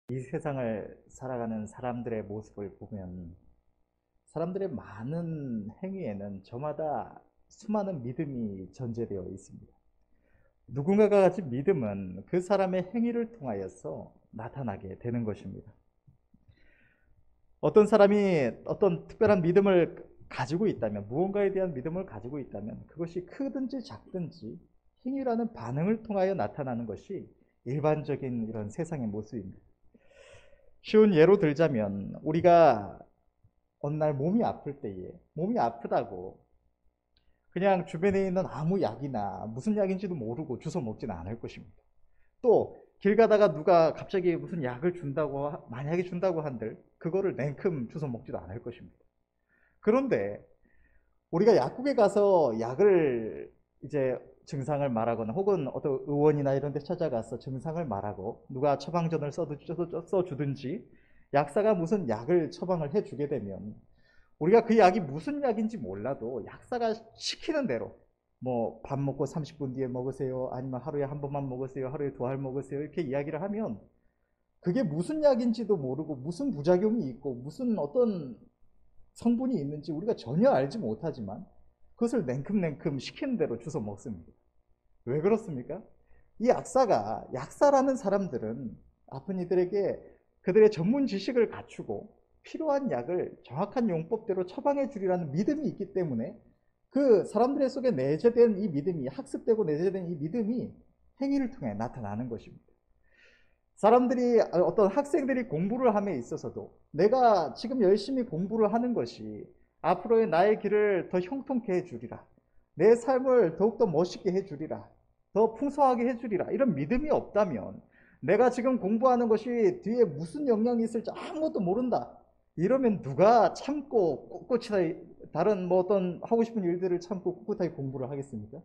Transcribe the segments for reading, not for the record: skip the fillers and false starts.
이 세상을 살아가는 사람들의 모습을 보면 사람들의 많은 행위에는 저마다 수많은 믿음이 전제되어 있습니다. 누군가가 가진 믿음은 그 사람의 행위를 통하여서 나타나게 되는 것입니다. 어떤 사람이 어떤 특별한 믿음을 가지고 있다면, 무언가에 대한 믿음을 가지고 있다면 그것이 크든지 작든지 행위라는 반응을 통하여 나타나는 것이 일반적인 이런 세상의 모습입니다. 쉬운 예로 들자면 우리가 어느 날 몸이 아플 때에 몸이 아프다고 그냥 주변에 있는 아무 약이나 무슨 약인지도 모르고 주워 먹지는 않을 것입니다. 또 길 가다가 누가 갑자기 무슨 약을 준다고 만약에 준다고 한들 그거를 냉큼 주워 먹지도 않을 것입니다. 그런데 우리가 약국에 가서 약을 이제 증상을 말하거나 혹은 어떤 의원이나 이런 데 찾아가서 증상을 말하고 누가 처방전을 써주든지 약사가 무슨 약을 처방을 해주게 되면 우리가 그 약이 무슨 약인지 몰라도 약사가 시키는 대로 뭐 밥 먹고 30분 뒤에 먹으세요, 아니면 하루에 한 번만 먹으세요, 하루에 두 알 먹으세요, 이렇게 이야기를 하면 그게 무슨 약인지도 모르고 무슨 부작용이 있고 무슨 어떤 성분이 있는지 우리가 전혀 알지 못하지만 그것을 냉큼냉큼 시키는 대로 주워 먹습니다. 왜 그렇습니까? 이 약사라는 사람들은 아픈 이들에게 그들의 전문 지식을 갖추고 필요한 약을 정확한 용법대로 처방해 주리라는 믿음이 있기 때문에 그 사람들의 속에 내재된 이 믿음이, 학습되고 내재된 이 믿음이 행위를 통해 나타나는 것입니다. 사람들이, 어떤 학생들이 공부를 함에 있어서도 내가 지금 열심히 공부를 하는 것이 앞으로의 나의 길을 더 형통케 해주리라, 내 삶을 더욱더 멋있게 해주리라, 더 풍성하게 해주리라, 이런 믿음이 없다면 내가 지금 공부하는 것이 뒤에 무슨 영향이 있을지 아무것도 모른다, 이러면 누가 참고 꿋꿋이 다른 뭐 어떤 하고 싶은 일들을 참고 꿋꿋하게 공부를 하겠습니까?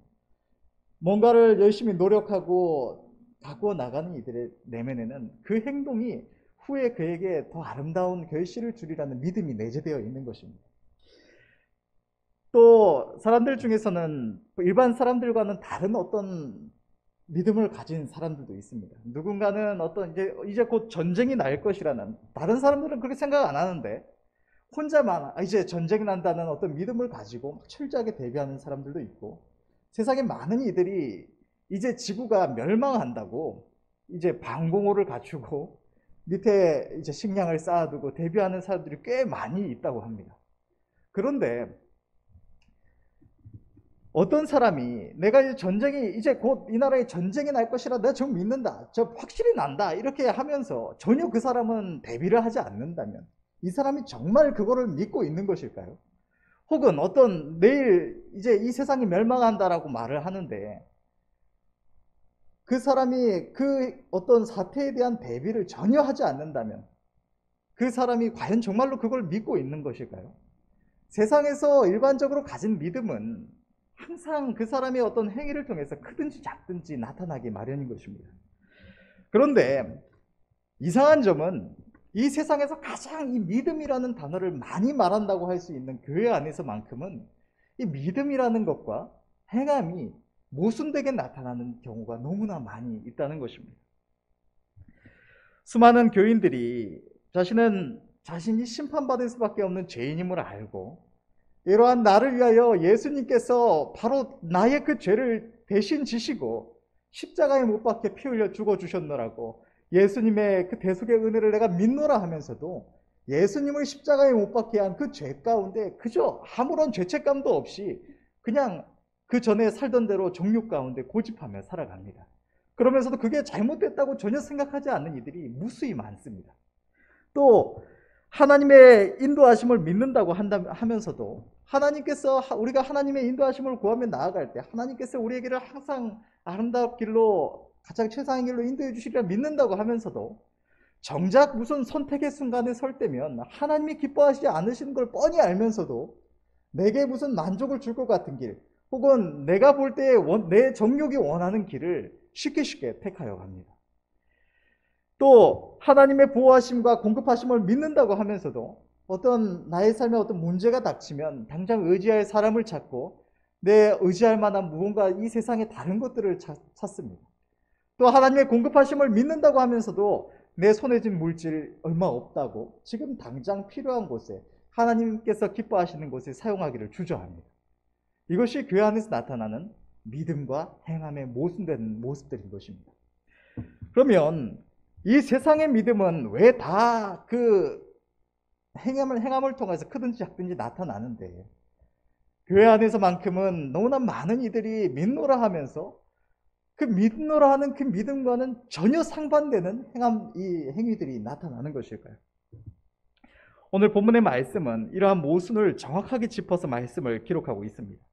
뭔가를 열심히 노력하고 바꾸어 나가는 이들의 내면에는 그 행동이 후에 그에게 더 아름다운 결실을 주리라는 믿음이 내재되어 있는 것입니다. 또 사람들 중에서는 일반 사람들과는 다른 어떤 믿음을 가진 사람들도 있습니다. 누군가는 어떤 이제 곧 전쟁이 날 것이라는, 다른 사람들은 그렇게 생각 안 하는데 혼자만 이제 전쟁이 난다는 어떤 믿음을 가지고 철저하게 대비하는 사람들도 있고, 세상에 많은 이들이 이제 지구가 멸망한다고 이제 방공호를 갖추고 밑에 이제 식량을 쌓아두고 대비하는 사람들이 꽤 많이 있다고 합니다. 그런데 어떤 사람이 내가 이제 곧 이 나라에 전쟁이 날 것이라 내가 좀 믿는다, 저 확실히 난다, 이렇게 하면서 전혀 그 사람은 대비를 하지 않는다면 이 사람이 정말 그거를 믿고 있는 것일까요? 혹은 어떤 내일 이제 이 세상이 멸망한다라고 말을 하는데 그 사람이 그 어떤 사태에 대한 대비를 전혀 하지 않는다면 그 사람이 과연 정말로 그걸 믿고 있는 것일까요? 세상에서 일반적으로 가진 믿음은 항상 그 사람의 어떤 행위를 통해서 크든지 작든지 나타나기 마련인 것입니다. 그런데 이상한 점은 이 세상에서 가장 이 믿음이라는 단어를 많이 말한다고 할 수 있는 교회 안에서만큼은 이 믿음이라는 것과 행함이 모순되게 나타나는 경우가 너무나 많이 있다는 것입니다. 수많은 교인들이 자신이 심판받을 수밖에 없는 죄인임을 알고 이러한 나를 위하여 예수님께서 바로 나의 그 죄를 대신 지시고 십자가에 못 박혀 피 흘려 죽어주셨노라고 예수님의 그 대속의 은혜를 내가 믿노라 하면서도 예수님을 십자가에 못 박게 한 그 죄 가운데 그저 아무런 죄책감도 없이 그냥 그 전에 살던 대로 정욕 가운데 고집하며 살아갑니다. 그러면서도 그게 잘못됐다고 전혀 생각하지 않는 이들이 무수히 많습니다. 또 하나님의 인도하심을 믿는다고 하면서도 우리가 하나님의 인도하심을 구하며 나아갈 때 하나님께서 우리에게를 항상 아름다운 길로, 가장 최상의 길로 인도해 주시리라 믿는다고 하면서도 정작 무슨 선택의 순간에 설 때면 하나님이 기뻐하시지 않으시는 걸 뻔히 알면서도 내게 무슨 만족을 줄 것 같은 길, 혹은 내가 볼 때 내 정욕이 원하는 길을 쉽게 택하여 갑니다. 또 하나님의 보호하심과 공급하심을 믿는다고 하면서도 어떤 나의 삶에 어떤 문제가 닥치면 당장 의지할 사람을 찾고 내 의지할 만한 무언가 이 세상의 다른 것들을 찾습니다. 또 하나님의 공급하심을 믿는다고 하면서도 내 손에 쥔 물질 얼마 없다고 지금 당장 필요한 곳에 하나님께서 기뻐하시는 곳에 사용하기를 주저합니다. 이것이 교회 안에서 나타나는 믿음과 행함의 모순된 모습들인 것입니다. 그러면 이 세상의 믿음은 왜 다 그 행함을 통해서 크든지 작든지 나타나는데 교회 안에서만큼은 너무나 많은 이들이 믿노라 하면서 그 믿노라 하는 그 믿음과는 전혀 상반되는 이 행위들이 나타나는 것일까요? 오늘 본문의 말씀은 이러한 모순을 정확하게 짚어서 말씀을 기록하고 있습니다.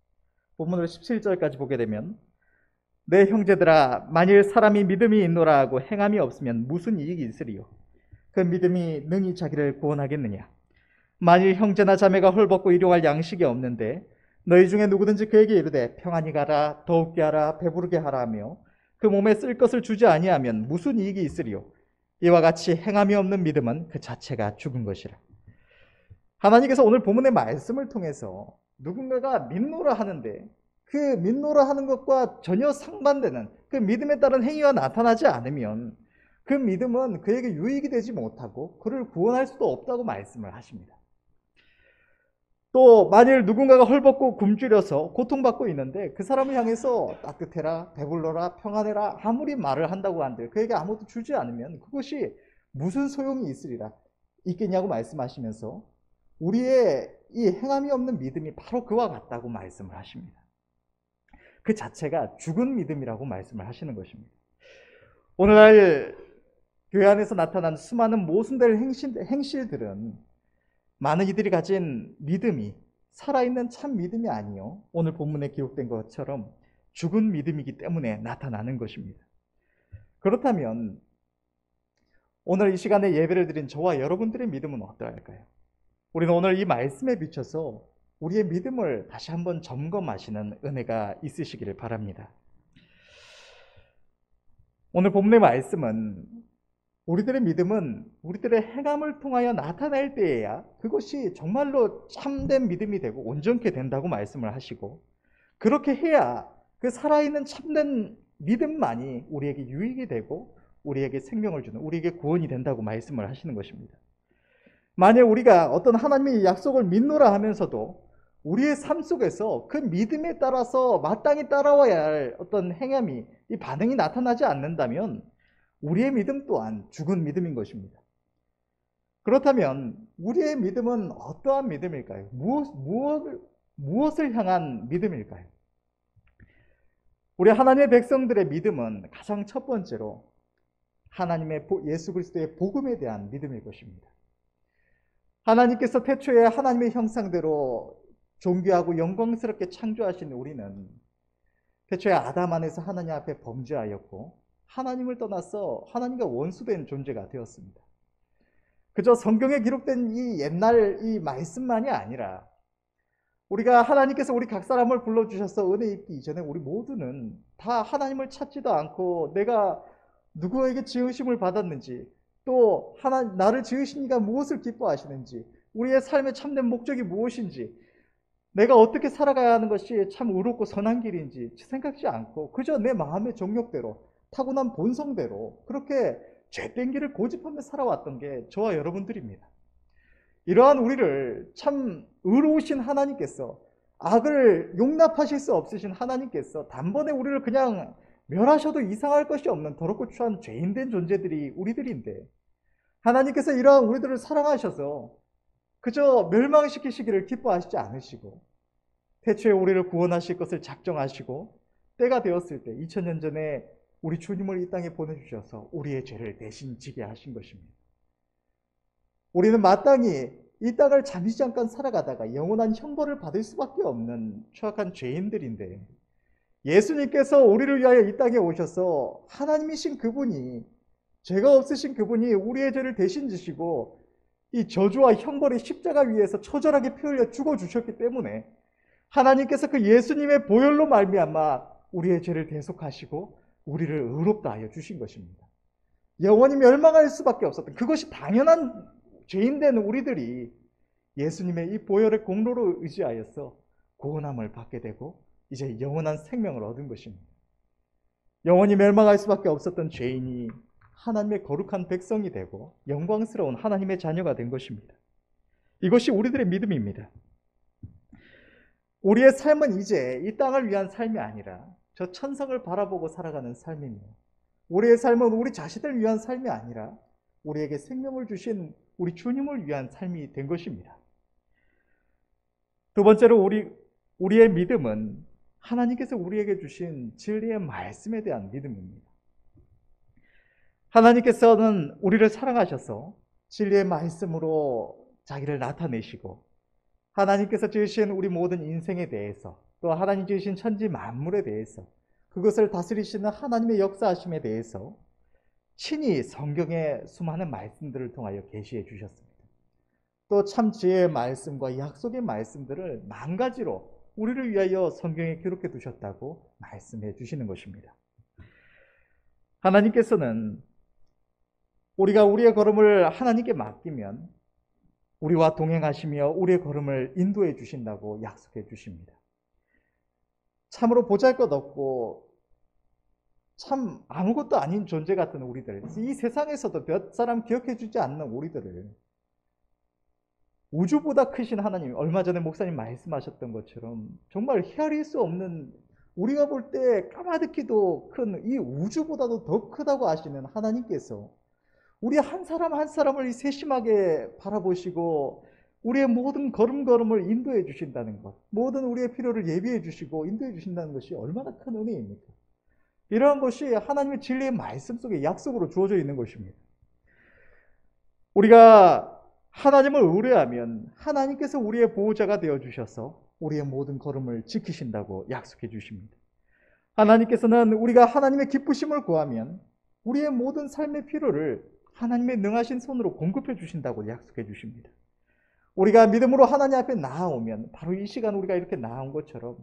본문으로 17절까지 보게 되면 내 형제들아 만일 사람이 믿음이 있노라 하고 행함이 없으면 무슨 이익이 있으리요? 그 믿음이 능히 자기를 구원하겠느냐? 만일 형제나 자매가 헐벗고 일용할 양식이 없는데 너희 중에 누구든지 그에게 이르되 평안히 가라 더욱게 하라 배부르게 하라 하며 그 몸에 쓸 것을 주지 아니하면 무슨 이익이 있으리요? 이와 같이 행함이 없는 믿음은 그 자체가 죽은 것이라. 하나님께서 오늘 본문의 말씀을 통해서 누군가가 믿노라 하는데 그 믿노라 하는 것과 전혀 상반되는 그 믿음에 따른 행위가 나타나지 않으면 그 믿음은 그에게 유익이 되지 못하고 그를 구원할 수도 없다고 말씀을 하십니다. 또 만일 누군가가 헐벗고 굶주려서 고통받고 있는데 그 사람을 향해서 따뜻해라 배불러라 평안해라 아무리 말을 한다고 한들 그에게 아무것도 주지 않으면 그것이 무슨 소용이 있겠냐고 말씀하시면서 우리의 이 행함이 없는 믿음이 바로 그와 같다고 말씀을 하십니다. 그 자체가 죽은 믿음이라고 말씀을 하시는 것입니다. 오늘날 교회 안에서 나타난 수많은 모순될 행실들은 많은 이들이 가진 믿음이 살아있는 참 믿음이 아니요 오늘 본문에 기록된 것처럼 죽은 믿음이기 때문에 나타나는 것입니다. 그렇다면 오늘 이 시간에 예배를 드린 저와 여러분들의 믿음은 어떠할까요? 우리는 오늘 이 말씀에 비춰서 우리의 믿음을 다시 한번 점검하시는 은혜가 있으시기를 바랍니다. 오늘 본문의 말씀은 우리들의 믿음은 우리들의 행함을 통하여 나타날 때에야 그것이 정말로 참된 믿음이 되고 온전케 된다고 말씀을 하시고 그렇게 해야 그 살아있는 참된 믿음만이 우리에게 유익이 되고 우리에게 생명을 주는 우리에게 구원이 된다고 말씀을 하시는 것입니다. 만약 우리가 어떤 하나님의 약속을 믿노라 하면서도 우리의 삶 속에서 그 믿음에 따라서 마땅히 따라와야 할 어떤 행함이 이 반응이 나타나지 않는다면 우리의 믿음 또한 죽은 믿음인 것입니다. 그렇다면 우리의 믿음은 어떠한 믿음일까요? 무엇을 향한 믿음일까요? 우리 하나님의 백성들의 믿음은 가장 첫 번째로 하나님의 예수 그리스도의 복음에 대한 믿음일 것입니다. 하나님께서 태초에 하나님의 형상대로 존귀하고 영광스럽게 창조하신 우리는 태초에 아담 안에서 하나님 앞에 범죄하였고 하나님을 떠나서 하나님과 원수된 존재가 되었습니다. 그저 성경에 기록된 이 옛날 이 말씀만이 아니라 우리가 하나님께서 우리 각 사람을 불러주셔서 은혜 입기 이전에 우리 모두는 다 하나님을 찾지도 않고 내가 누구에게 지으심을 받았는지 또 나를 지으신 이가 무엇을 기뻐하시는지 우리의 삶의 참된 목적이 무엇인지 내가 어떻게 살아가야 하는 것이 참 의롭고 선한 길인지 생각지 않고 그저 내 마음의 정욕대로 타고난 본성대로 그렇게 죄된 길을 고집하며 살아왔던 게 저와 여러분들입니다. 이러한 우리를 참 의로우신 하나님께서 악을 용납하실 수 없으신 하나님께서 단번에 우리를 그냥 멸하셔도 이상할 것이 없는 더럽고 추한 죄인된 존재들이 우리들인데 하나님께서 이러한 우리들을 사랑하셔서 그저 멸망시키시기를 기뻐하시지 않으시고 태초에 우리를 구원하실 것을 작정하시고 때가 되었을 때 2000년 전에 우리 주님을 이 땅에 보내주셔서 우리의 죄를 대신 지게 하신 것입니다. 우리는 마땅히 이 땅을 잠시 잠깐 살아가다가 영원한 형벌을 받을 수밖에 없는 추악한 죄인들인데 예수님께서 우리를 위하여 이 땅에 오셔서 하나님이신 그분이 죄가 없으신 그분이 우리의 죄를 대신 지시고 이 저주와 형벌이 십자가 위에서 처절하게 피 흘려 죽어주셨기 때문에 하나님께서 그 예수님의 보혈로 말미암아 우리의 죄를 대속하시고 우리를 의롭다 하여 주신 것입니다. 영원히 멸망할 수밖에 없었던 그것이 당연한 죄인된 우리들이 예수님의 이 보혈의 공로로 의지하여서 구원함을 받게 되고 이제 영원한 생명을 얻은 것입니다. 영원히 멸망할 수밖에 없었던 죄인이 하나님의 거룩한 백성이 되고 영광스러운 하나님의 자녀가 된 것입니다. 이것이 우리들의 믿음입니다. 우리의 삶은 이제 이 땅을 위한 삶이 아니라 저 천성을 바라보고 살아가는 삶이며, 우리의 삶은 우리 자신을 위한 삶이 아니라 우리에게 생명을 주신 우리 주님을 위한 삶이 된 것입니다. 두 번째로 우리의 믿음은 하나님께서 우리에게 주신 진리의 말씀에 대한 믿음입니다. 하나님께서는 우리를 사랑하셔서 진리의 말씀으로 자기를 나타내시고, 하나님께서 지으신 우리 모든 인생에 대해서, 또 하나님 지으신 천지 만물에 대해서, 그것을 다스리시는 하나님의 역사하심에 대해서 친히 성경의 수많은 말씀들을 통하여 계시해 주셨습니다. 또 참 지혜의 말씀과 약속의 말씀들을 만 가지로 우리를 위하여 성경에 기록해 두셨다고 말씀해 주시는 것입니다. 하나님께서는 우리가 우리의 걸음을 하나님께 맡기면 우리와 동행하시며 우리의 걸음을 인도해 주신다고 약속해 주십니다. 참으로 보잘것없고 참 아무것도 아닌 존재 같은 우리들, 이 세상에서도 몇 사람 기억해 주지 않는 우리들을 우주보다 크신 하나님, 얼마 전에 목사님 말씀하셨던 것처럼 정말 헤아릴 수 없는, 우리가 볼 때 까마득히도 큰 이 우주보다도 더 크다고 아시는 하나님께서 우리 한 사람 한 사람을 세심하게 바라보시고 우리의 모든 걸음걸음을 인도해 주신다는 것, 모든 우리의 필요를 예비해 주시고 인도해 주신다는 것이 얼마나 큰 은혜입니까? 이러한 것이 하나님의 진리의 말씀 속에 약속으로 주어져 있는 것입니다. 우리가 하나님을 의뢰하면 하나님께서 우리의 보호자가 되어주셔서 우리의 모든 걸음을 지키신다고 약속해 주십니다. 하나님께서는 우리가 하나님의 기쁘심을 구하면 우리의 모든 삶의 필요를 하나님의 능하신 손으로 공급해 주신다고 약속해 주십니다. 우리가 믿음으로 하나님 앞에 나아오면 바로 이 시간 우리가 이렇게 나아온 것처럼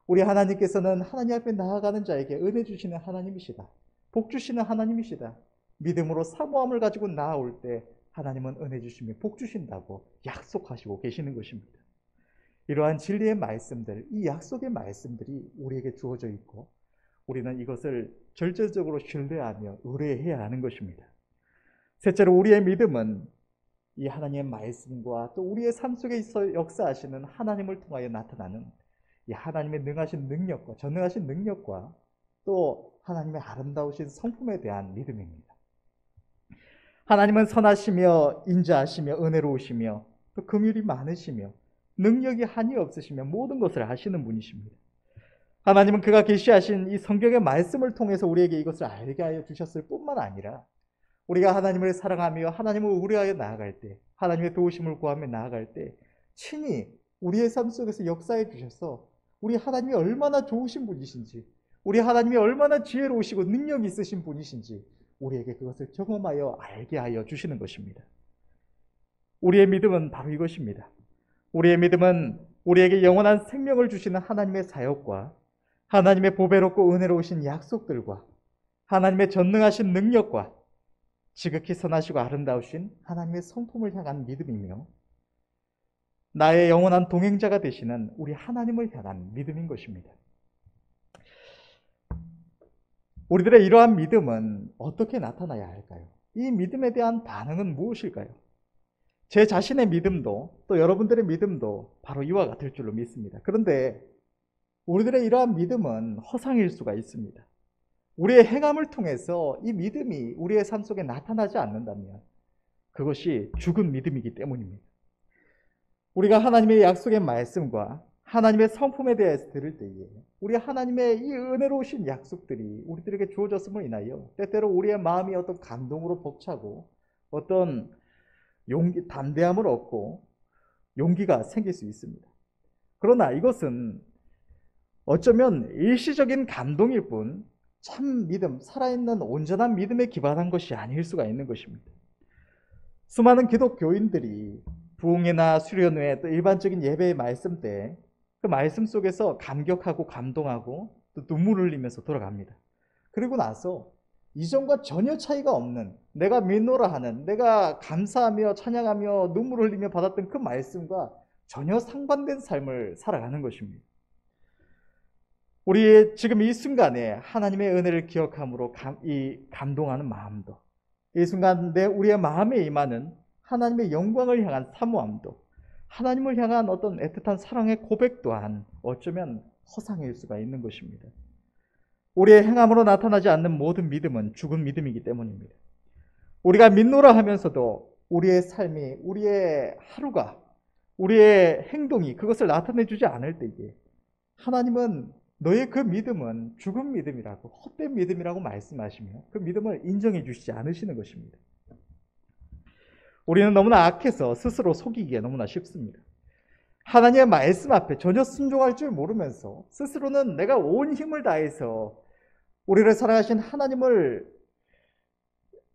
우리 하나님께서는 하나님 앞에 나아가는 자에게 은혜 주시는 하나님이시다, 복 주시는 하나님이시다, 믿음으로 사모함을 가지고 나아올 때 하나님은 은혜 주시며 복 주신다고 약속하시고 계시는 것입니다. 이러한 진리의 말씀들, 이 약속의 말씀들이 우리에게 주어져 있고 우리는 이것을 절대적으로 신뢰하며 의뢰해야 하는 것입니다. 셋째로 우리의 믿음은 이 하나님의 말씀과 또 우리의 삶 속에 있어 역사하시는 하나님을 통하여 나타나는 이 하나님의 능하신 능력과 전능하신 능력과 또 하나님의 아름다우신 성품에 대한 믿음입니다. 하나님은 선하시며 인자하시며 은혜로우시며 또 긍휼이 많으시며 능력이 한이 없으시며 모든 것을 아시는 분이십니다. 하나님은 그가 계시하신 이 성경의 말씀을 통해서 우리에게 이것을 알게 하여 주셨을 뿐만 아니라 우리가 하나님을 사랑하며 하나님을 의뢰하여 나아갈 때, 하나님의 도우심을 구하며 나아갈 때 친히 우리의 삶 속에서 역사해 주셔서 우리 하나님이 얼마나 좋으신 분이신지, 우리 하나님이 얼마나 지혜로우시고 능력이 있으신 분이신지 우리에게 그것을 경험하여 알게 하여 주시는 것입니다. 우리의 믿음은 바로 이것입니다. 우리의 믿음은 우리에게 영원한 생명을 주시는 하나님의 사역과 하나님의 보배롭고 은혜로우신 약속들과 하나님의 전능하신 능력과 지극히 선하시고 아름다우신 하나님의 성품을 향한 믿음이며 나의 영원한 동행자가 되시는 우리 하나님을 향한 믿음인 것입니다. 우리들의 이러한 믿음은 어떻게 나타나야 할까요? 이 믿음에 대한 반응은 무엇일까요? 제 자신의 믿음도 또 여러분들의 믿음도 바로 이와 같을 줄로 믿습니다. 그런데 우리들의 이러한 믿음은 허상일 수가 있습니다. 우리의 행함을 통해서 이 믿음이 우리의 삶 속에 나타나지 않는다면 그것이 죽은 믿음이기 때문입니다. 우리가 하나님의 약속의 말씀과 하나님의 성품에 대해서 들을 때에 우리 하나님의 이 은혜로우신 약속들이 우리들에게 주어졌음을 인하여 때때로 우리의 마음이 어떤 감동으로 벅차고 어떤 용기, 담대함을 얻고 용기가 생길 수 있습니다. 그러나 이것은 어쩌면 일시적인 감동일 뿐 참 믿음, 살아있는 온전한 믿음에 기반한 것이 아닐 수가 있는 것입니다. 수많은 기독교인들이 부흥회나 수련회 또 일반적인 예배의 말씀 때 그 말씀 속에서 감격하고 감동하고 또 눈물을 흘리면서 돌아갑니다. 그리고 나서 이전과 전혀 차이가 없는, 내가 믿노라 하는, 내가 감사하며 찬양하며 눈물을 흘리며 받았던 그 말씀과 전혀 상반된 삶을 살아가는 것입니다. 우리의 지금 이 순간에 하나님의 은혜를 기억함으로 이 감동하는 마음도, 이 순간 우리의 마음에 임하는 하나님의 영광을 향한 사모함도, 하나님을 향한 어떤 애틋한 사랑의 고백 또한 어쩌면 허상일 수가 있는 것입니다. 우리의 행함으로 나타나지 않는 모든 믿음은 죽은 믿음이기 때문입니다. 우리가 믿노라 하면서도 우리의 삶이, 우리의 하루가, 우리의 행동이 그것을 나타내 주지 않을 때에 하나님은 너의 그 믿음은 죽은 믿음이라고, 헛된 믿음이라고 말씀하시며 그 믿음을 인정해 주시지 않으시는 것입니다. 우리는 너무나 악해서 스스로 속이기에 너무나 쉽습니다. 하나님의 말씀 앞에 전혀 순종할 줄 모르면서 스스로는 내가 온 힘을 다해서 우리를 사랑하신 하나님을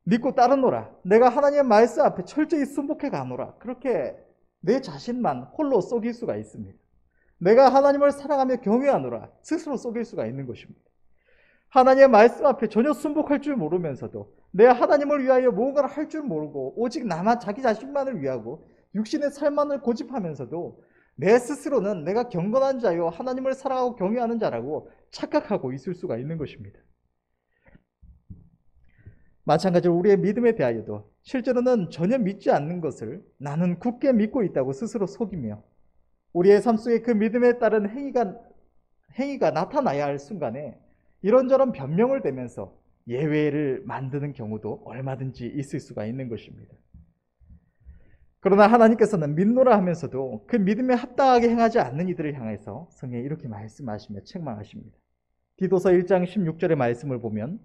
믿고 따르노라, 내가 하나님의 말씀 앞에 철저히 순복해 가노라, 그렇게 내 자신만 홀로 속일 수가 있습니다. 내가 하나님을 사랑하며 경외하노라, 스스로 속일 수가 있는 것입니다. 하나님의 말씀 앞에 전혀 순복할 줄 모르면서도 내가 하나님을 위하여 무언가를 할 줄 모르고 오직 나만, 자기 자신만을 위하고 육신의 삶만을 고집하면서도 내 스스로는 내가 경건한 자요 하나님을 사랑하고 경외하는 자라고 착각하고 있을 수가 있는 것입니다. 마찬가지로 우리의 믿음에 대하여도 실제로는 전혀 믿지 않는 것을 나는 굳게 믿고 있다고 스스로 속이며 우리의 삶 속에 그 믿음에 따른 행위가 나타나야 할 순간에 이런저런 변명을 대면서 예외를 만드는 경우도 얼마든지 있을 수가 있는 것입니다. 그러나 하나님께서는 믿노라 하면서도 그 믿음에 합당하게 행하지 않는 이들을 향해서 성경에 이렇게 말씀하시며 책망하십니다. 디도서 1장 16절의 말씀을 보면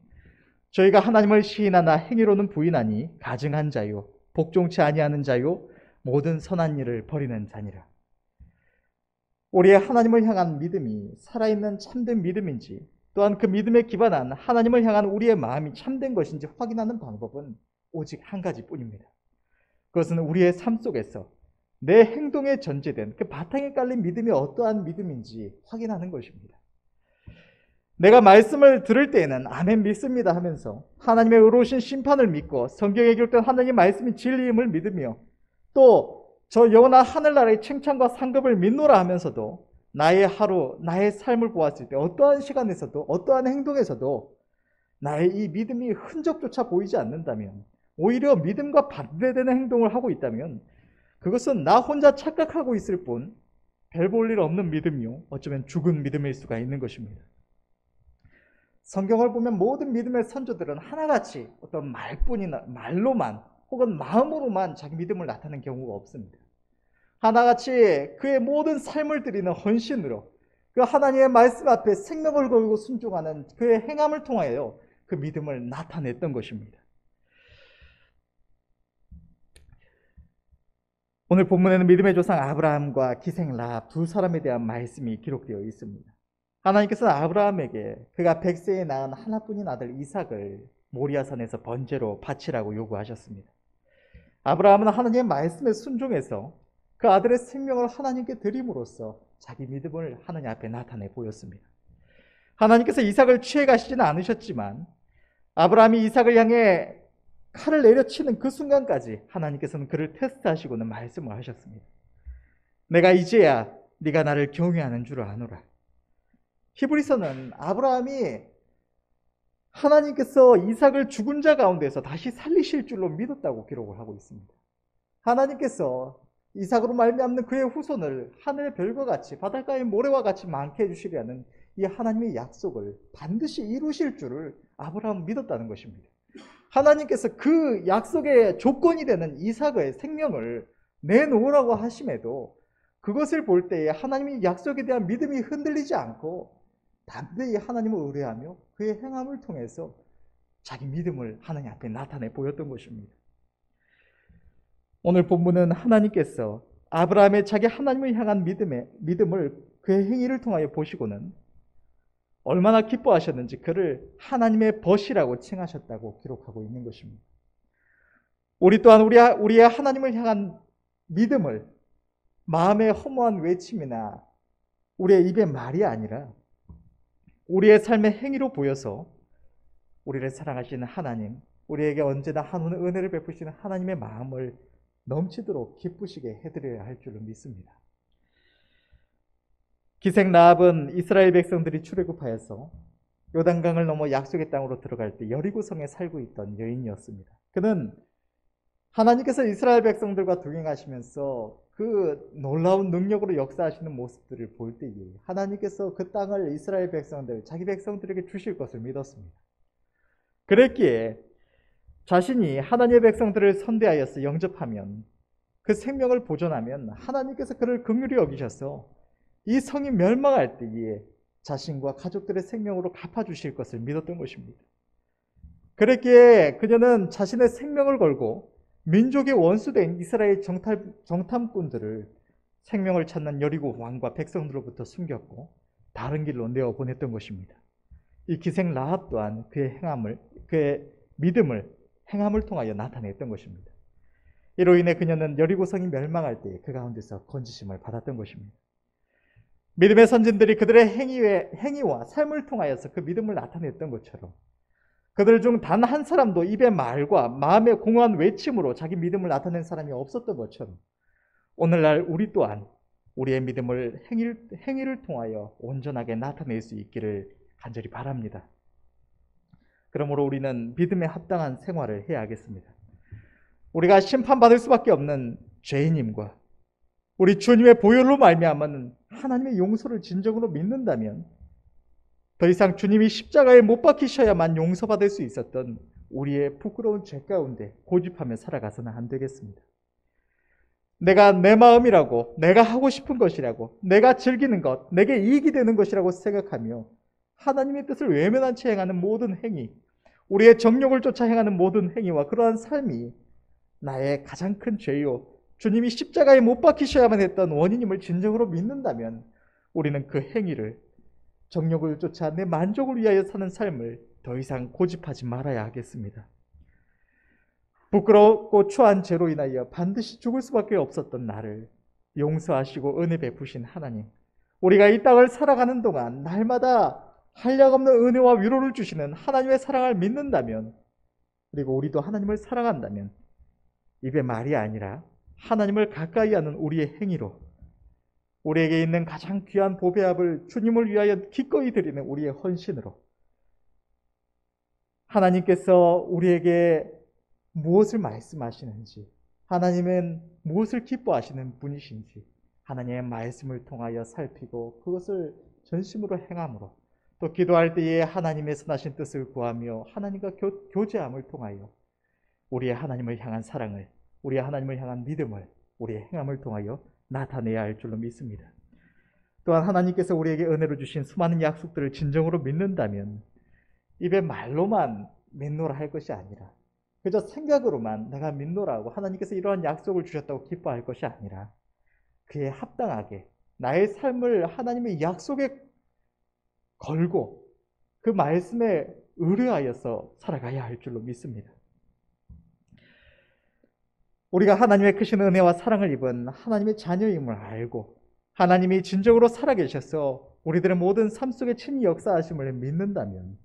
저희가 하나님을 시인하나 행위로는 부인하니 가증한 자요 복종치 아니하는 자요 모든 선한 일을 버리는 자니라. 우리의 하나님을 향한 믿음이 살아있는 참된 믿음인지, 또한 그 믿음에 기반한 하나님을 향한 우리의 마음이 참된 것인지 확인하는 방법은 오직 한 가지뿐입니다. 그것은 우리의 삶 속에서 내 행동에 전제된 그 바탕에 깔린 믿음이 어떠한 믿음인지 확인하는 것입니다. 내가 말씀을 들을 때에는 아멘 믿습니다 하면서 하나님의 의로우신 심판을 믿고 성경에 기록된 하나님의 말씀이 진리임을 믿으며 또 저 영원한 하늘나라의 칭찬과 상급을 믿노라 하면서도 나의 하루, 나의 삶을 보았을 때 어떠한 시간에서도 어떠한 행동에서도 나의 이 믿음이 흔적조차 보이지 않는다면, 오히려 믿음과 반대되는 행동을 하고 있다면 그것은 나 혼자 착각하고 있을 뿐 별 볼 일 없는 믿음이요 어쩌면 죽은 믿음일 수가 있는 것입니다. 성경을 보면 모든 믿음의 선조들은 하나같이 어떤 말로만 혹은 마음으로만 자기 믿음을 나타낸 경우가 없습니다. 하나같이 그의 모든 삶을 드리는 헌신으로 그 하나님의 말씀 앞에 생명을 걸고 순종하는 그의 행함을 통하여 그 믿음을 나타냈던 것입니다. 오늘 본문에는 믿음의 조상 아브라함과 기생 라합 두 사람에 대한 말씀이 기록되어 있습니다. 하나님께서는 아브라함에게 그가 100세에 낳은 하나뿐인 아들 이삭을 모리아산에서 번제로 바치라고 요구하셨습니다. 아브라함은 하나님의 말씀에 순종해서 그 아들의 생명을 하나님께 드림으로써 자기 믿음을 하나님 앞에 나타내 보였습니다. 하나님께서 이삭을 취해 가시지는 않으셨지만 아브라함이 이삭을 향해 칼을 내려치는 그 순간까지 하나님께서는 그를 테스트하시고는 말씀을 하셨습니다. 내가 이제야 네가 나를 경외하는 줄 아노라. 히브리서는 아브라함이 하나님께서 이삭을 죽은 자 가운데서 다시 살리실 줄로 믿었다고 기록을 하고 있습니다. 하나님께서 이삭으로 말미암는 그의 후손을 하늘의 별과 같이 바닷가의 모래와 같이 많게 해주시려는 이 하나님의 약속을 반드시 이루실 줄을 아브라함은 믿었다는 것입니다. 하나님께서 그 약속의 조건이 되는 이삭의 생명을 내놓으라고 하심에도 그것을 볼 때에 하나님의 약속에 대한 믿음이 흔들리지 않고 담대히 하나님을 의뢰하며 그의 행함을 통해서 자기 믿음을 하나님 앞에 나타내 보였던 것입니다. 오늘 본문은 하나님께서 아브라함의 자기 하나님을 향한 믿음을 그의 행위를 통하여 보시고는 얼마나 기뻐하셨는지 그를 하나님의 벗이라고 칭하셨다고 기록하고 있는 것입니다. 우리 또한 우리의 하나님을 향한 믿음을 마음의 허무한 외침이나 우리의 입의 말이 아니라 우리의 삶의 행위로 보여서 우리를 사랑하시는 하나님, 우리에게 언제나 한없는 은혜를 베푸시는 하나님의 마음을 넘치도록 기쁘시게 해드려야 할 줄로 믿습니다. 기생 라합은 이스라엘 백성들이 출애굽하여서 요단강을 넘어 약속의 땅으로 들어갈 때 여리고성에 살고 있던 여인이었습니다. 그는 하나님께서 이스라엘 백성들과 동행하시면서 그 놀라운 능력으로 역사하시는 모습들을 볼 때에 하나님께서 그 땅을 이스라엘 백성들, 자기 백성들에게 주실 것을 믿었습니다. 그랬기에 자신이 하나님의 백성들을 선대하여서 영접하면, 그 생명을 보존하면 하나님께서 그를 긍휼히 여기셔서 이 성이 멸망할 때에 자신과 가족들의 생명으로 갚아주실 것을 믿었던 것입니다. 그랬기에 그녀는 자신의 생명을 걸고 민족의 원수된 이스라엘 정탐꾼들을 생명을 찾는 여리고 왕과 백성들로부터 숨겼고 다른 길로 내어보냈던 것입니다. 이 기생 라합 또한 그의 믿음을 행함을 통하여 나타냈던 것입니다. 이로 인해 그녀는 여리고성이 멸망할 때 그 가운데서 건지심을 받았던 것입니다. 믿음의 선진들이 그들의 행위와 삶을 통하여서 그 믿음을 나타냈던 것처럼 그들 중 단 한 사람도 입의 말과 마음의 공허한 외침으로 자기 믿음을 나타낸 사람이 없었던 것처럼 오늘날 우리 또한 우리의 믿음을 행위를 통하여 온전하게 나타낼 수 있기를 간절히 바랍니다. 그러므로 우리는 믿음에 합당한 생활을 해야 하겠습니다. 우리가 심판받을 수밖에 없는 죄인임과 우리 주님의 보혈로 말미암은 하나님의 용서를 진정으로 믿는다면 더 이상 주님이 십자가에 못 박히셔야만 용서받을 수 있었던 우리의 부끄러운 죄 가운데 고집하며 살아가서는 안 되겠습니다. 내가 내 마음이라고, 내가 하고 싶은 것이라고, 내가 즐기는 것, 내게 이익이 되는 것이라고 생각하며 하나님의 뜻을 외면한 채 행하는 모든 행위, 우리의 정욕을 쫓아 행하는 모든 행위와 그러한 삶이 나의 가장 큰 죄요, 주님이 십자가에 못 박히셔야만 했던 원인임을 진정으로 믿는다면 우리는 그 행위를, 정욕을 쫓아 내 만족을 위하여 사는 삶을 더 이상 고집하지 말아야 하겠습니다. 부끄럽고 추한 죄로 인하여 반드시 죽을 수밖에 없었던 나를 용서하시고 은혜 베푸신 하나님, 우리가 이 땅을 살아가는 동안 날마다 한량없는 은혜와 위로를 주시는 하나님의 사랑을 믿는다면, 그리고 우리도 하나님을 사랑한다면 입의 말이 아니라 하나님을 가까이 하는 우리의 행위로, 우리에게 있는 가장 귀한 보배압을 주님을 위하여 기꺼이 드리는 우리의 헌신으로 하나님께서 우리에게 무엇을 말씀하시는지, 하나님은 무엇을 기뻐하시는 분이신지 하나님의 말씀을 통하여 살피고 그것을 전심으로 행함으로, 또 기도할 때에 하나님의 선하신 뜻을 구하며 하나님과 교제함을 통하여 우리의 하나님을 향한 사랑을, 우리의 하나님을 향한 믿음을 우리의 행함을 통하여 나타내야 할 줄로 믿습니다. 또한 하나님께서 우리에게 은혜로 주신 수많은 약속들을 진정으로 믿는다면 입의 말로만 믿노라 할 것이 아니라, 그저 생각으로만 내가 믿노라고 하나님께서 이러한 약속을 주셨다고 기뻐할 것이 아니라 그에 합당하게 나의 삶을 하나님의 약속에 걸고 그 말씀에 의뢰하여서 살아가야 할 줄로 믿습니다. 우리가 하나님의 크신 은혜와 사랑을 입은 하나님의 자녀임을 알고 하나님이 진정으로 살아계셔서 우리들의 모든 삶 속에 친히 역사하심을 믿는다면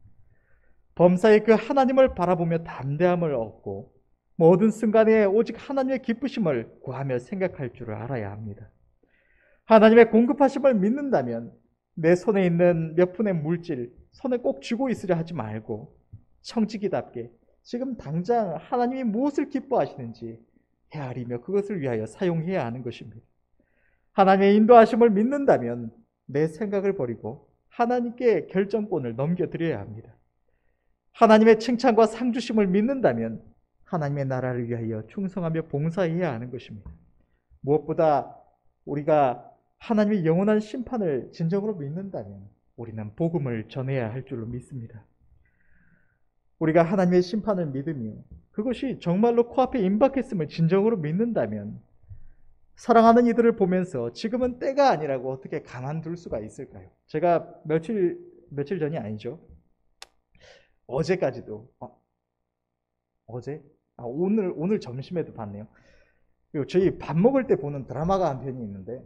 범사의 그 하나님을 바라보며 담대함을 얻고 모든 순간에 오직 하나님의 기쁘심을 구하며 생각할 줄을 알아야 합니다. 하나님의 공급하심을 믿는다면 내 손에 있는 몇 푼의 물질 손에 꼭 쥐고 있으려 하지 말고 청지기답게 지금 당장 하나님이 무엇을 기뻐하시는지 헤아리며 그것을 위하여 사용해야 하는 것입니다. 하나님의 인도하심을 믿는다면 내 생각을 버리고 하나님께 결정권을 넘겨드려야 합니다. 하나님의 칭찬과 상주심을 믿는다면 하나님의 나라를 위하여 충성하며 봉사해야 하는 것입니다. 무엇보다 우리가 하나님의 영원한 심판을 진정으로 믿는다면 우리는 복음을 전해야 할 줄로 믿습니다. 우리가 하나님의 심판을 믿으며 그것이 정말로 코앞에 임박했음을 진정으로 믿는다면 사랑하는 이들을 보면서 지금은 때가 아니라고 어떻게 가만둘 수가 있을까요? 제가 며칠 전이 아니죠. 어제까지도 오늘 점심에도 봤네요. 그리고 저희 밥 먹을 때 보는 드라마가 한 편이 있는데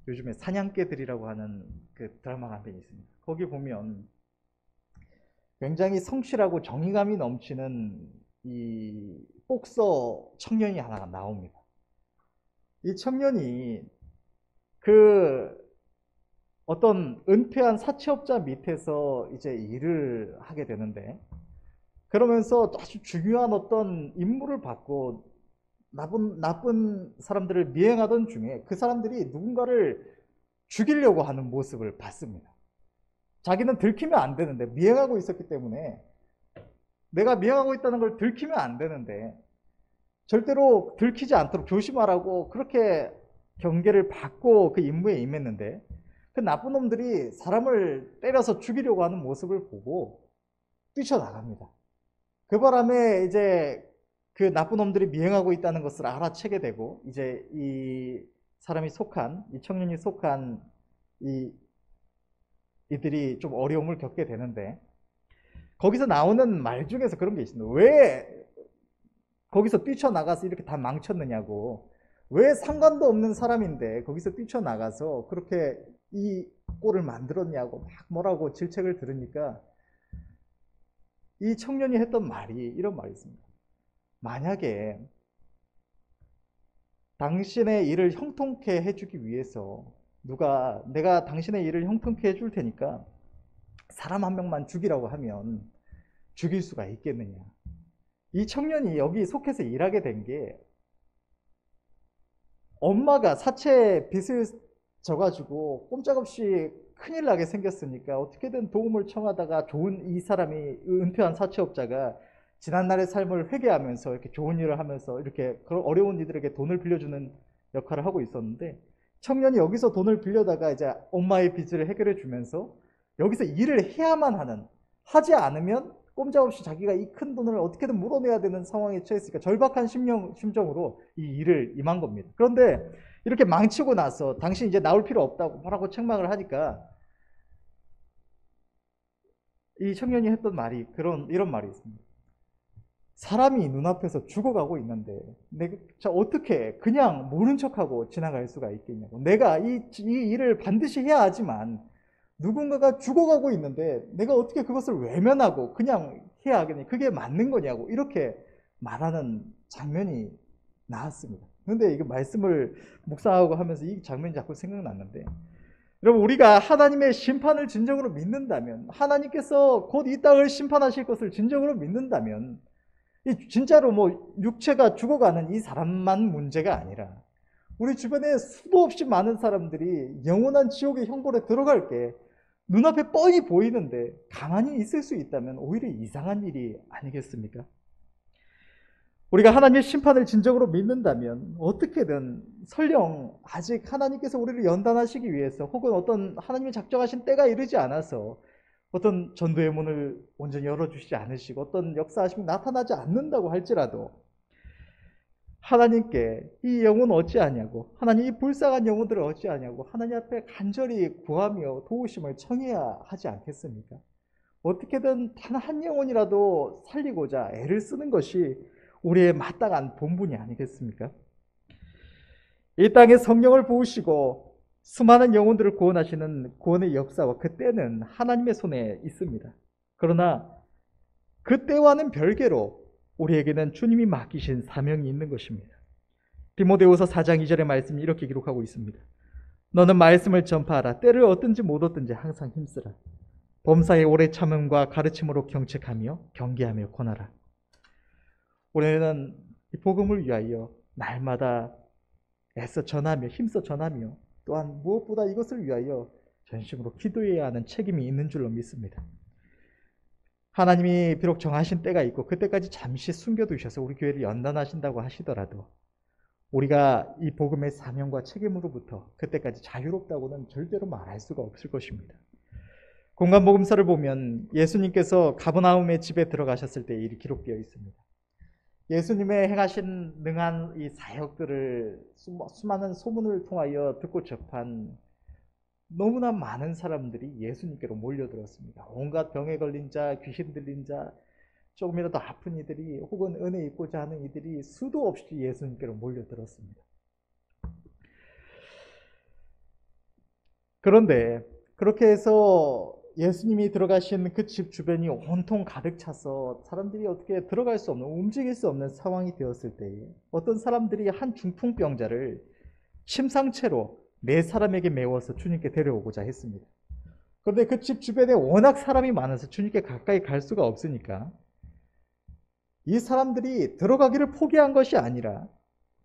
요즘에 사냥개들이라고 하는 그 드라마가 한 편이 있습니다. 거기 보면 굉장히 성실하고 정의감이 넘치는 이 복서 청년이 하나가 나옵니다. 이 청년이 그 어떤 은퇴한 사채업자 밑에서 이제 일을 하게 되는데, 그러면서 아주 중요한 어떤 임무를 받고 나쁜 사람들을 미행하던 중에 그 사람들이 누군가를 죽이려고 하는 모습을 봤습니다. 자기는 들키면 안 되는데, 미행하고 있었기 때문에 내가 미행하고 있다는 걸 들키면 안 되는데 절대로 들키지 않도록 조심하라고 그렇게 경계를 받고 그 임무에 임했는데, 그 나쁜 놈들이 사람을 때려서 죽이려고 하는 모습을 보고 뛰쳐나갑니다. 그 바람에 이제 그 나쁜 놈들이 미행하고 있다는 것을 알아채게 되고, 이제 이 청년이 속한 이들이 좀 어려움을 겪게 되는데, 거기서 나오는 말 중에서 그런 게 있습니다. 왜 거기서 뛰쳐나가서 이렇게 다 망쳤느냐고. 왜 상관도 없는 사람인데 거기서 뛰쳐나가서 그렇게 이 꼴을 만들었냐고 막 뭐라고 질책을 들으니까 이 청년이 했던 말이 이런 말이 있습니다. 만약에 당신의 일을 형통케 해주기 위해서 내가 당신의 일을 형통케 해줄 테니까 사람 한 명만 죽이라고 하면 죽일 수가 있겠느냐. 이 청년이 여기 속해서 일하게 된 게, 엄마가 사채 빚을 져가지고 꼼짝없이 큰일 나게 생겼으니까 어떻게든 도움을 청하다가 이 사람이 은퇴한 사채업자가 지난날의 삶을 회개하면서 이렇게 좋은 일을 하면서 이렇게 그런 어려운 이들에게 돈을 빌려주는 역할을 하고 있었는데, 청년이 여기서 돈을 빌려다가 이제 엄마의 빚을 해결해 주면서 여기서 일을 해야만 하지 않으면 꼼짝없이 자기가 이 큰 돈을 어떻게든 물어내야 되는 상황에 처했으니까 절박한 심정으로 이 일을 임한 겁니다. 그런데 이렇게 망치고 나서 당신 이제 나올 필요 없다고 뭐라고 책망을 하니까 이 청년이 했던 말이 이런 말이 있습니다. 사람이 눈앞에서 죽어가고 있는데 내가 어떻게 그냥 모른 척하고 지나갈 수가 있겠냐고. 내가 이 일을 반드시 해야 하지만 누군가가 죽어가고 있는데 내가 어떻게 그것을 외면하고 그냥 해야 하겠니? 그게 맞는 거냐고 이렇게 말하는 장면이 나왔습니다. 그런데 이거 말씀을 묵상하고 하면서 이 장면이 자꾸 생각났는데, 여러분, 우리가 하나님의 심판을 진정으로 믿는다면, 하나님께서 곧 이 땅을 심판하실 것을 진정으로 믿는다면, 진짜로 육체가 죽어가는 이 사람만 문제가 아니라 우리 주변에 수도 없이 많은 사람들이 영원한 지옥의 형벌에 들어갈 게 눈앞에 뻔히 보이는데 가만히 있을 수 있다면 오히려 이상한 일이 아니겠습니까? 우리가 하나님의 심판을 진정으로 믿는다면 어떻게든 설령 아직 하나님께서 우리를 연단하시기 위해서 혹은 어떤 하나님이 작정하신 때가 이르지 않아서 어떤 전도의 문을 온전히 열어주시지 않으시고 어떤 역사하심이 나타나지 않는다고 할지라도 하나님께 이 영혼 어찌하냐고, 하나님 이 불쌍한 영혼들을 어찌하냐고 하나님 앞에 간절히 구하며 도우심을 청해야 하지 않겠습니까? 어떻게든 단 한 영혼이라도 살리고자 애를 쓰는 것이 우리의 마땅한 본분이 아니겠습니까? 이 땅에 성령을 부으시고 수많은 영혼들을 구원하시는 구원의 역사와 그 때는 하나님의 손에 있습니다. 그러나 그 때와는 별개로 우리에게는 주님이 맡기신 사명이 있는 것입니다. 디모데후서 4장 2절의 말씀이 이렇게 기록하고 있습니다. 너는 말씀을 전파하라. 때를 얻든지 못 얻든지 항상 힘쓰라. 범사의 오래 참음과 가르침으로 경책하며 경계하며 권하라. 우리는 이 복음을 위하여 날마다 애써 전하며 힘써 전하며 또한 무엇보다 이것을 위하여 전심으로 기도해야 하는 책임이 있는 줄로 믿습니다. 하나님이 비록 정하신 때가 있고 그때까지 잠시 숨겨두셔서 우리 교회를 연단하신다고 하시더라도 우리가 이 복음의 사명과 책임으로부터 그때까지 자유롭다고는 절대로 말할 수가 없을 것입니다. 공간복음서를 보면 예수님께서 가버나움의 집에 들어가셨을 때 일이 기록되어 있습니다. 예수님의 행하신 능한 이 사역들을 수많은 소문을 통하여 듣고 접한 너무나 많은 사람들이 예수님께로 몰려들었습니다. 온갖 병에 걸린 자, 귀신 들린 자, 조금이라도 아픈 이들이 혹은 은혜 입고자 하는 이들이 수도 없이 예수님께로 몰려들었습니다. 그런데 그렇게 해서 예수님이 들어가신 그 집 주변이 온통 가득 차서 사람들이 어떻게 들어갈 수 없는, 움직일 수 없는 상황이 되었을 때에 어떤 사람들이 한 중풍병자를 침상채로 네 사람에게 메워서 주님께 데려오고자 했습니다. 그런데 그 집 주변에 워낙 사람이 많아서 주님께 가까이 갈 수가 없으니까 이 사람들이 들어가기를 포기한 것이 아니라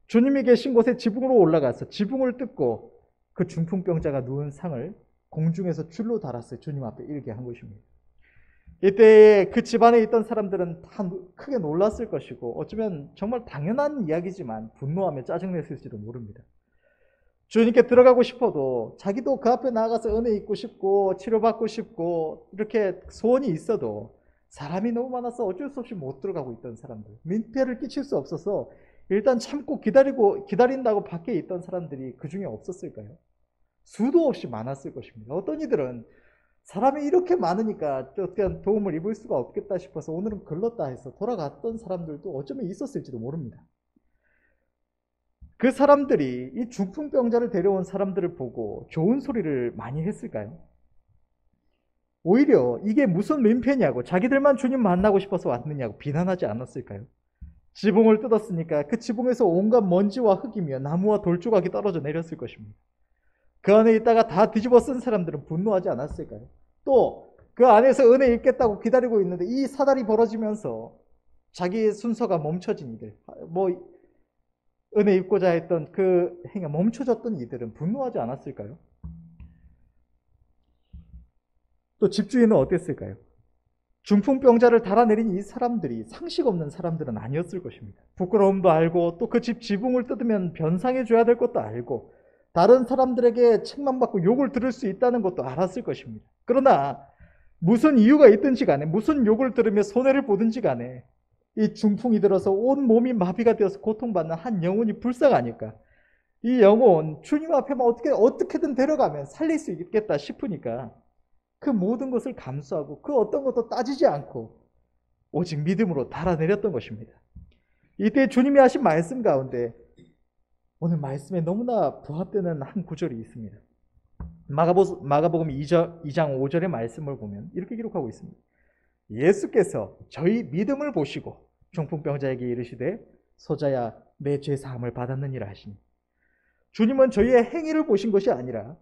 주님이 계신 곳에 지붕으로 올라가서 지붕을 뜯고 그 중풍병자가 누운 상을 공중에서 줄로 달았어요. 주님 앞에 일게 한 것입니다. 이때 그 집안에 있던 사람들은 다 크게 놀랐을 것이고 어쩌면 정말 당연한 이야기지만 분노하며 짜증냈을지도 모릅니다. 주님께 들어가고 싶어도 자기도 그 앞에 나가서 은혜 입고 싶고 치료받고 싶고 이렇게 소원이 있어도 사람이 너무 많아서 어쩔 수 없이 못 들어가고 있던 사람들, 민폐를 끼칠 수 없어서 일단 참고 기다린다고 밖에 있던 사람들이 그 중에 없었을까요? 수도 없이 많았을 것입니다. 어떤 이들은 사람이 이렇게 많으니까 어떤 도움을 입을 수가 없겠다 싶어서 오늘은 걸렀다 해서 돌아갔던 사람들도 어쩌면 있었을지도 모릅니다. 그 사람들이 이 중풍병자를 데려온 사람들을 보고 좋은 소리를 많이 했을까요? 오히려 이게 무슨 민폐냐고, 자기들만 주님 만나고 싶어서 왔느냐고 비난하지 않았을까요? 지붕을 뜯었으니까 그 지붕에서 온갖 먼지와 흙이며 나무와 돌조각이 떨어져 내렸을 것입니다. 그 안에 있다가 다 뒤집어 쓴 사람들은 분노하지 않았을까요? 또 그 안에서 은혜 입겠다고 기다리고 있는데 이 사달이 벌어지면서 자기의 순서가 멈춰진 이들, 은혜 입고자 했던 그 행위가 멈춰졌던 이들은 분노하지 않았을까요? 또 집주인은 어땠을까요? 중풍병자를 달아내린 이 사람들이 상식 없는 사람들은 아니었을 것입니다. 부끄러움도 알고 또 그 집 지붕을 뜯으면 변상해 줘야 될 것도 알고 다른 사람들에게 책망받고 욕을 들을 수 있다는 것도 알았을 것입니다. 그러나 무슨 이유가 있든지 간에 무슨 욕을 들으며 손해를 보든지 간에 이 중풍이 들어서 온 몸이 마비가 되어서 고통받는 한 영혼이 불쌍하니까 이 영혼 주님 앞에만 어떻게든 데려가면 살릴 수 있겠다 싶으니까 그 모든 것을 감수하고 그 어떤 것도 따지지 않고 오직 믿음으로 달아내렸던 것입니다. 이때 주님이 하신 말씀 가운데 오늘 말씀에 너무나 부합되는 한 구절이 있습니다. 마가복음 2장 5절의 말씀을 보면 이렇게 기록하고 있습니다. 예수께서 저희 믿음을 보시고 중풍병자에게 이르시되 소자야 내 죄 사함을 받았느니라 하시니, 주님은 저희의 행위를 보신 것이 아니라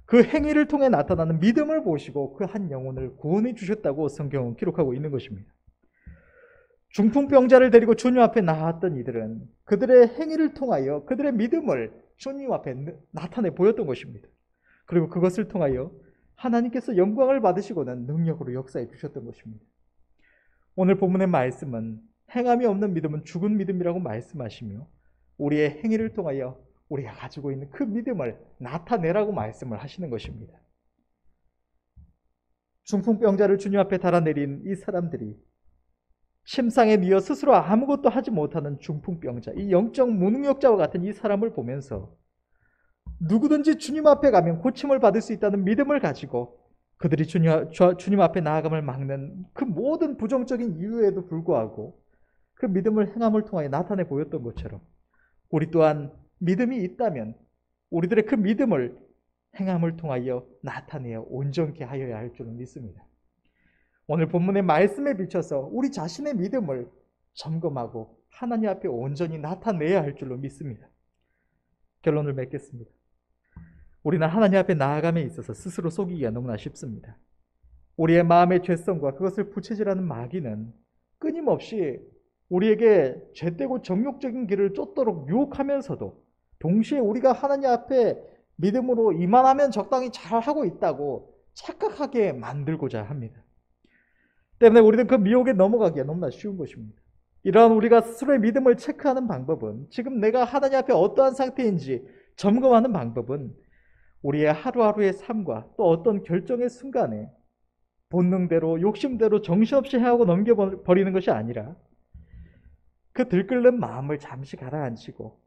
그 행위를 통해 나타나는 믿음을 보시고 그 한 영혼을 구원해 주셨다고 성경은 기록하고 있는 것입니다. 중풍병자를 데리고 주님 앞에 나왔던 이들은 그들의 행위를 통하여 그들의 믿음을 주님 앞에 나타내 보였던 것입니다. 그리고 그것을 통하여 하나님께서 영광을 받으시고는 능력으로 역사해 주셨던 것입니다. 오늘 본문의 말씀은 행함이 없는 믿음은 죽은 믿음이라고 말씀하시며 우리의 행위를 통하여 우리가 가지고 있는 그 믿음을 나타내라고 말씀을 하시는 것입니다. 중풍병자를 주님 앞에 달아내린 이 사람들이 침상에 뉘어 스스로 아무것도 하지 못하는 중풍병자, 이 영적 무능력자와 같은 이 사람을 보면서 누구든지 주님 앞에 가면 고침을 받을 수 있다는 믿음을 가지고 그들이 주님 앞에 나아감을 막는 그 모든 부정적인 이유에도 불구하고 그 믿음을 행함을 통하여 나타내 보였던 것처럼 우리 또한 믿음이 있다면 우리들의 그 믿음을 행함을 통하여 나타내어 온전케 하여야 할 줄은 믿습니다. 오늘 본문의 말씀에 비춰서 우리 자신의 믿음을 점검하고 하나님 앞에 온전히 나타내야 할 줄로 믿습니다. 결론을 맺겠습니다. 우리는 하나님 앞에 나아감에 있어서 스스로 속이기가 너무나 쉽습니다. 우리의 마음의 죄성과 그것을 부채질하는 마귀는 끊임없이 우리에게 죄되고 정욕적인 길을 쫓도록 유혹하면서도 동시에 우리가 하나님 앞에 믿음으로 이만하면 적당히 잘하고 있다고 착각하게 만들고자 합니다. 때문에 우리는 그 미혹에 넘어가기가 너무나 쉬운 것입니다. 이러한 우리가 스스로의 믿음을 체크하는 방법은, 지금 내가 하나님 앞에 어떠한 상태인지 점검하는 방법은 우리의 하루하루의 삶과 또 어떤 결정의 순간에 본능대로 욕심대로 정신없이 해하고 넘겨버리는 것이 아니라 그 들끓는 마음을 잠시 가라앉히고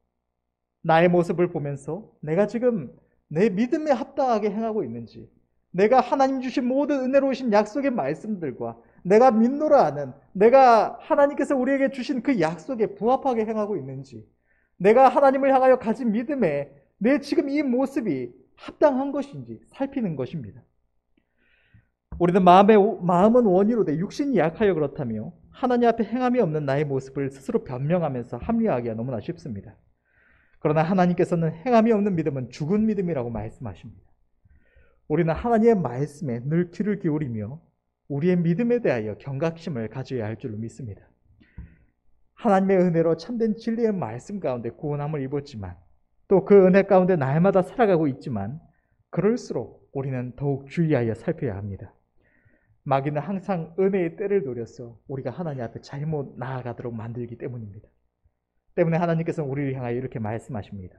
나의 모습을 보면서 내가 지금 내 믿음에 합당하게 행하고 있는지, 내가 하나님 주신 모든 은혜로우신 약속의 말씀들과 내가 믿노라 하는, 내가 하나님께서 우리에게 주신 그 약속에 부합하게 행하고 있는지, 내가 하나님을 향하여 가진 믿음에 내 지금 이 모습이 합당한 것인지 살피는 것입니다. 우리는 마음은 원이로되 육신이 약하여 그렇다며 하나님 앞에 행함이 없는 나의 모습을 스스로 변명하면서 합리화하기가 너무나 쉽습니다. 그러나 하나님께서는 행함이 없는 믿음은 죽은 믿음이라고 말씀하십니다. 우리는 하나님의 말씀에 늘 귀를 기울이며 우리의 믿음에 대하여 경각심을 가져야 할 줄로 믿습니다. 하나님의 은혜로 참된 진리의 말씀 가운데 구원함을 입었지만 또 그 은혜 가운데 날마다 살아가고 있지만 그럴수록 우리는 더욱 주의하여 살펴야 합니다. 마귀는 항상 은혜의 때를 노려서 우리가 하나님 앞에 잘못 나아가도록 만들기 때문입니다. 때문에 하나님께서는 우리를 향하여 이렇게 말씀하십니다.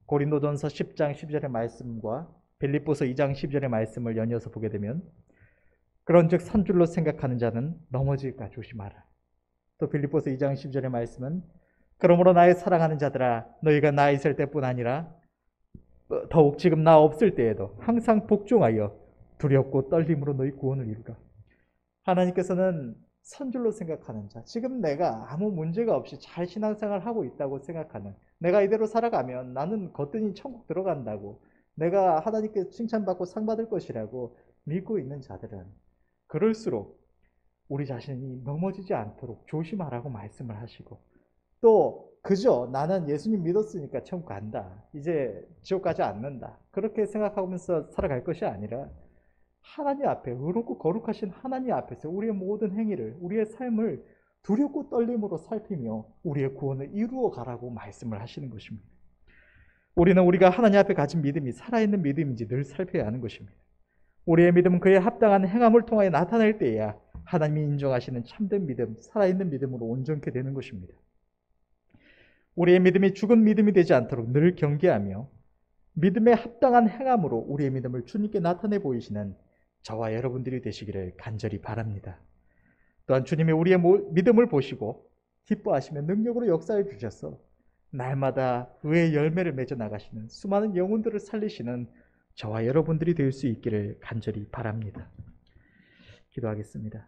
고린도전서 10장 12절의 말씀과 빌립보서 2장 12절의 말씀을 연이어서 보게 되면 그런즉 선줄로 생각하는 자는 넘어질까 조심하라. 또 빌립보서 2장 12절의 말씀은 그러므로 나의 사랑하는 자들아 너희가 나 있을 때뿐 아니라 더욱 지금 나 없을 때에도 항상 복종하여 두렵고 떨림으로 너희 구원을 이루라. 하나님께서는 선줄로 생각하는 자, 지금 내가 아무 문제가 없이 잘 신앙생활을 하고 있다고 생각하는, 내가 이대로 살아가면 나는 거뜬히 천국 들어간다고, 내가 하나님께 칭찬받고 상 받을 것이라고 믿고 있는 자들은 그럴수록 우리 자신이 넘어지지 않도록 조심하라고 말씀을 하시고, 또 그저 나는 예수님 믿었으니까 천국 간다, 이제 지옥 가지 않는다, 그렇게 생각하면서 살아갈 것이 아니라 하나님 앞에, 의롭고 거룩하신 하나님 앞에서 우리의 모든 행위를, 우리의 삶을 두렵고 떨림으로 살피며 우리의 구원을 이루어 가라고 말씀을 하시는 것입니다. 우리는 우리가 하나님 앞에 가진 믿음이 살아있는 믿음인지 늘 살펴야 하는 것입니다. 우리의 믿음은 그에 합당한 행함을 통하여 나타날 때에야 하나님이 인정하시는 참된 믿음, 살아있는 믿음으로 온전케 되는 것입니다. 우리의 믿음이 죽은 믿음이 되지 않도록 늘 경계하며 믿음에 합당한 행함으로 우리의 믿음을 주님께 나타내 보이시는 저와 여러분들이 되시기를 간절히 바랍니다. 또한 주님이 우리의 믿음을 보시고 기뻐하시며 능력으로 역사해 주셔서 날마다 의의 열매를 맺어 나가시는 수많은 영혼들을 살리시는 저와 여러분들이 될 수 있기를 간절히 바랍니다. 기도하겠습니다.